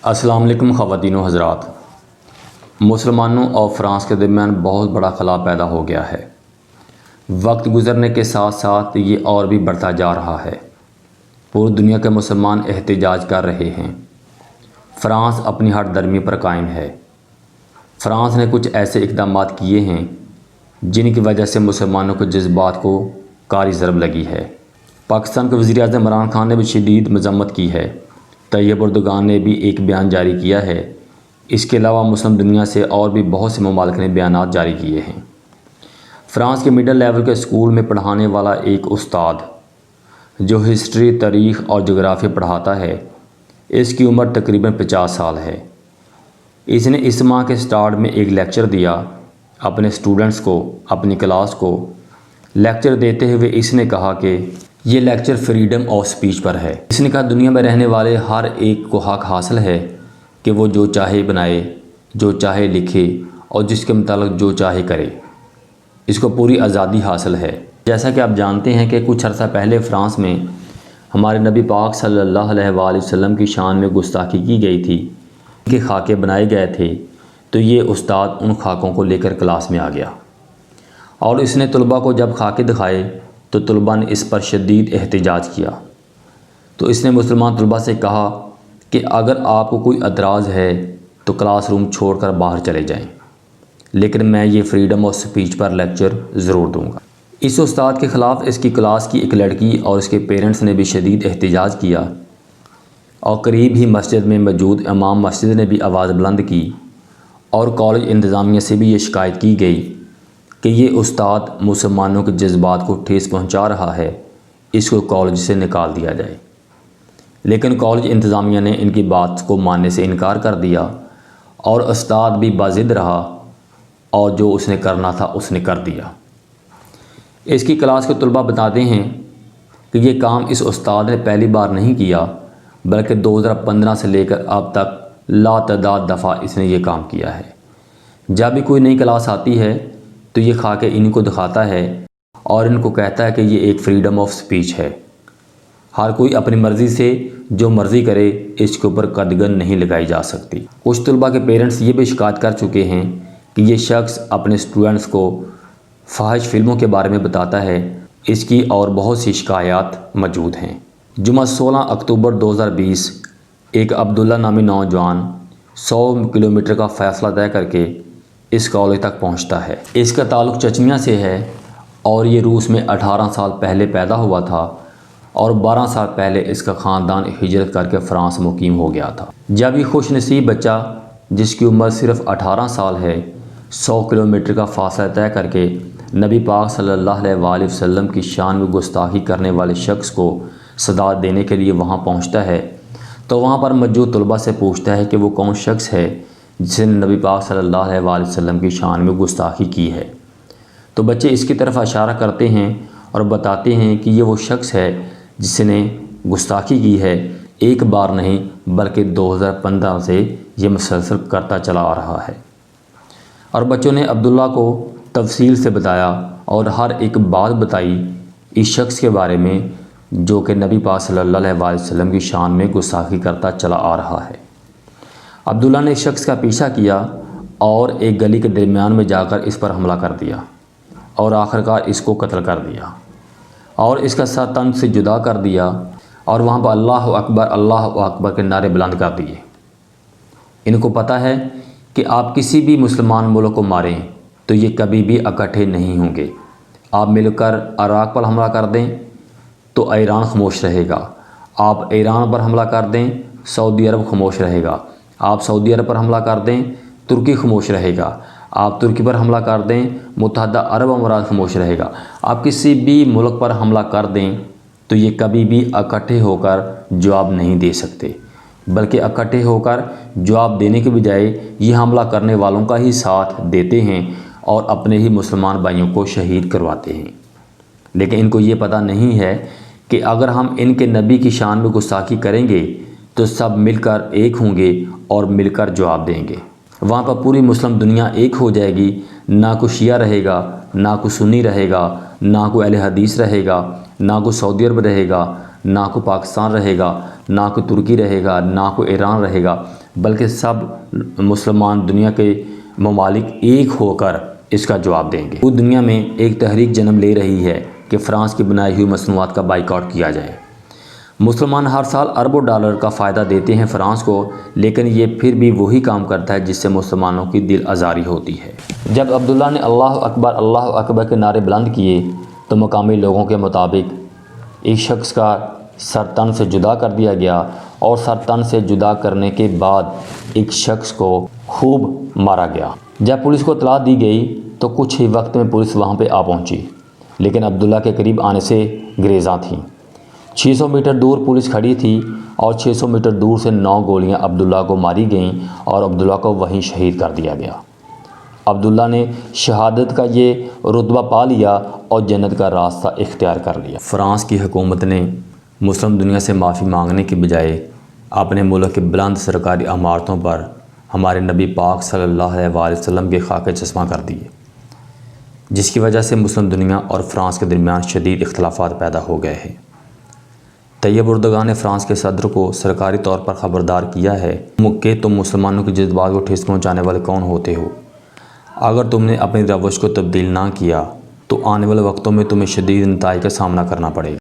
السلام علیکم خواتین و حضرات، مسلمانوں اور فرانس کے درمیان بہت بڑا خلا پیدا ہو گیا ہے۔ وقت گزرنے کے ساتھ ساتھ یہ اور بھی بڑھتا جا رہا ہے۔ پوری دنیا کے مسلمان احتجاج کر رہے ہیں۔ فرانس اپنی ہٹ درمی پر قائم ہے۔ فرانس نے کچھ ایسے اقدامات کیے ہیں جن کی وجہ سے مسلمانوں کے جذبات کو کاری ضرب لگی ہے۔ پاکستان کے وزیر اعظم عمران خان نے بھی شدید مذمت کی ہے۔ طیب اردگان نے بھی ایک بیان جاری کیا ہے۔ اس کے علاوہ مسلم دنیا سے اور بھی بہت سے ممالک نے بیانات جاری کیے ہیں۔ فرانس کے مڈل لیول کے اسکول میں پڑھانے والا ایک استاد جو ہسٹری، تاریخ اور جغرافیہ پڑھاتا ہے، اس کی عمر تقریباً 50 سال ہے۔ اس نے اس ماہ کے سٹارٹ میں ایک لیکچر دیا اپنے سٹوڈنٹس کو، اپنی کلاس کو۔ لیکچر دیتے ہوئے اس نے کہا کہ یہ لیکچر فریڈم آف سپیچ پر ہے۔ اس نے کہا دنیا میں رہنے والے ہر ایک کو حق حاصل ہے کہ وہ جو چاہے بنائے، جو چاہے لکھے اور جس کے متعلق جو چاہے کرے۔ اس کو پوری آزادی حاصل ہے۔ جیسا کہ آپ جانتے ہیں کہ کچھ عرصہ پہلے فرانس میں ہمارے نبی پاک صلی اللہ علیہ وآلہ وسلم کی شان میں گستاخی کی گئی تھی، ان کے خاکے بنائے گئے تھے، تو یہ استاد ان خاکوں کو لے کر کلاس میں آ گیا اور اس نے طلباء کو جب خاکے دکھائے تو طلباء نے اس پر شدید احتجاج کیا۔ تو اس نے مسلمان طلباء سے کہا کہ اگر آپ کو کوئی اعتراض ہے تو کلاس روم چھوڑ کر باہر چلے جائیں، لیکن میں یہ freedom of speech per lecture ضرور دوں گا۔ اس استاد کے خلاف اس کی کلاس کی ایک لڑکی اور اس کے پیرنٹس نے بھی شدید احتجاج کیا اور قریب ہی مسجد میں موجود امام مسجد نے بھی آواز بلند کی اور کالج انتظامیہ سے بھی یہ شکایت کی گئی کہ یہ استاد مسلمانوں کے جذبات کو ٹھیس پہنچا رہا ہے، اس کو کالج سے نکال دیا جائے۔ لیکن کالج انتظامیہ نے ان کی بات کو ماننے سے انکار کر دیا اور استاد بھی باضد رہا اور جو اس نے کرنا تھا اس نے کر دیا۔ اس کی کلاس کے طلباء بتاتے ہیں کہ یہ کام اس استاد نے پہلی بار نہیں کیا، بلکہ 2015 سے لے کر اب تک لاتعداد دفعہ اس نے یہ کام کیا ہے۔ جب بھی کوئی نئی کلاس آتی ہے تو یہ خاکے ان کو دکھاتا ہے اور ان کو کہتا ہے کہ یہ ایک فریڈم آف سپیچ ہے، ہر کوئی اپنی مرضی سے جو مرضی کرے، اس کے اوپر قدغن نہیں لگائی جا سکتی۔ کچھ طلباء کے پیرنٹس یہ بھی شکایت کر چکے ہیں کہ یہ شخص اپنے سٹوڈنٹس کو فاحش فلموں کے بارے میں بتاتا ہے۔ اس کی اور بہت سی شکایات موجود ہیں۔ جمعہ 16 اکتوبر 2020 ایک عبداللہ نامی نوجوان 100 کلومیٹر کا فاصلہ طے کر کے اس کالج تک پہنچتا ہے۔ اس کا تعلق چچنیا سے ہے اور یہ روس میں 18 سال پہلے پیدا ہوا تھا اور 12 سال پہلے اس کا خاندان ہجرت کر کے فرانس مقیم ہو گیا تھا۔ جب یہ خوش نصیب بچہ جس کی عمر صرف 18 سال ہے 100 کلومیٹر کا فاصلہ طے کر کے نبی پاک صلی اللہ علیہ وآلہ وسلم کی شان میں گستاخی کرنے والے شخص کو صدا دینے کے لیے وہاں پہنچتا ہے، تو وہاں پر موجود طلباء سے پوچھتا ہے کہ وہ کون شخص ہے جس نے نبی پاک صلی اللہ علیہ وآلہ وسلم کی شان میں گستاخی کی ہے۔ تو بچے اس کی طرف اشارہ کرتے ہیں اور بتاتے ہیں کہ یہ وہ شخص ہے جس نے گستاخی کی ہے، ایک بار نہیں بلکہ 2015 سے یہ مسلسل کرتا چلا آ رہا ہے۔ اور بچوں نے عبداللہ کو تفصیل سے بتایا اور ہر ایک بات بتائی اس شخص کے بارے میں جو کہ نبی پاک صلی اللہ علیہ وآلہ وسلم کی شان میں گستاخی کرتا چلا آ رہا ہے۔ عبداللہ نے اس شخص کا پیچھا کیا اور ایک گلی کے درمیان میں جا کر اس پر حملہ کر دیا اور آخرکار اس کو قتل کر دیا اور اس کا سر تن سے جدا کر دیا اور وہاں پر اللہ اکبر کے نعرے بلند کر دیے۔ ان کو پتہ ہے کہ آپ کسی بھی مسلمان ملک کو ماریں تو یہ کبھی بھی اکٹھے نہیں ہوں گے۔ آپ مل کر عراق پر حملہ کر دیں تو ایران خاموش رہے گا، آپ ایران پر حملہ کر دیں سعودی عرب خاموش رہے گا، آپ سعودی عرب پر حملہ کر دیں ترکی خاموش رہے گا، آپ ترکی پر حملہ کر دیں متحدہ عرب امارات خاموش رہے گا۔ آپ کسی بھی ملک پر حملہ کر دیں تو یہ کبھی بھی اکٹھے ہو کر جواب نہیں دے سکتے، بلکہ اکٹھے ہو کر جواب دینے کے بجائے یہ حملہ کرنے والوں کا ہی ساتھ دیتے ہیں اور اپنے ہی مسلمان بھائیوں کو شہید کرواتے ہیں۔ لیکن ان کو یہ پتہ نہیں ہے کہ اگر ہم ان کے نبی کی شان میں گستاخی کریں گے تو سب مل کر ایک ہوں گے اور مل کر جواب دیں گے۔ وہاں پر پوری مسلم دنیا ایک ہو جائے گی، نہ کوئی شیعہ رہے گا، نہ کوئی سنی رہے گا، نہ کوئی اہل حدیث رہے گا، نہ کوئی سعودی عرب رہے گا، نہ کوئی پاکستان رہے گا، نہ کوئی ترکی رہے گا، نہ کوئی ایران رہے گا، بلکہ سب مسلمان دنیا کے ممالک ایک ہو کر اس کا جواب دیں گے۔ پوری دنیا میں ایک تحریک جنم لے رہی ہے کہ فرانس کی بنائی ہوئی مصنوعات کا بائیکاٹ کیا جائے۔ مسلمان ہر سال اربوں ڈالر کا فائدہ دیتے ہیں فرانس کو، لیکن یہ پھر بھی وہی کام کرتا ہے جس سے مسلمانوں کی دل آزاری ہوتی ہے۔ جب عبداللہ نے اللہ اکبر کے نعرے بلند کیے تو مقامی لوگوں کے مطابق ایک شخص کا سر تن سے جدا کر دیا گیا، اور سر تن سے جدا کرنے کے بعد ایک شخص کو خوب مارا گیا۔ جب پولیس کو اطلاع دی گئی تو کچھ ہی وقت میں پولیس وہاں پہ آ پہنچی، لیکن عبداللہ کے قریب آنے سے گریزاں تھیں۔ 600 میٹر دور پولیس کھڑی تھی اور 600 میٹر دور سے 9 گولیاں عبداللہ کو ماری گئیں اور عبداللہ کو وہیں شہید کر دیا گیا۔ عبداللہ نے شہادت کا یہ رتبہ پا لیا اور جنت کا راستہ اختیار کر لیا۔ فرانس کی حکومت نے مسلم دنیا سے معافی مانگنے کی بجائے اپنے ملک کے بلند سرکاری عمارتوں پر ہمارے نبی پاک صلی اللہ علیہ وآلہ وسلم کے خاکے چشمہ کر دیے، جس کی وجہ سے مسلم دنیا اور فرانس کے درمیان شدید اختلافات پیدا ہو گئے ہیں۔ طیب اردگان نے فرانس کے صدر کو سرکاری طور پر خبردار کیا ہے کہ تم مسلمانوں کے جذبات کو ٹھیس پہنچانے والے کون ہوتے ہو۔ اگر تم نے اپنی روش کو تبدیل نہ کیا تو آنے والے وقتوں میں تمہیں شدید نتائج کا سامنا کرنا پڑے گا۔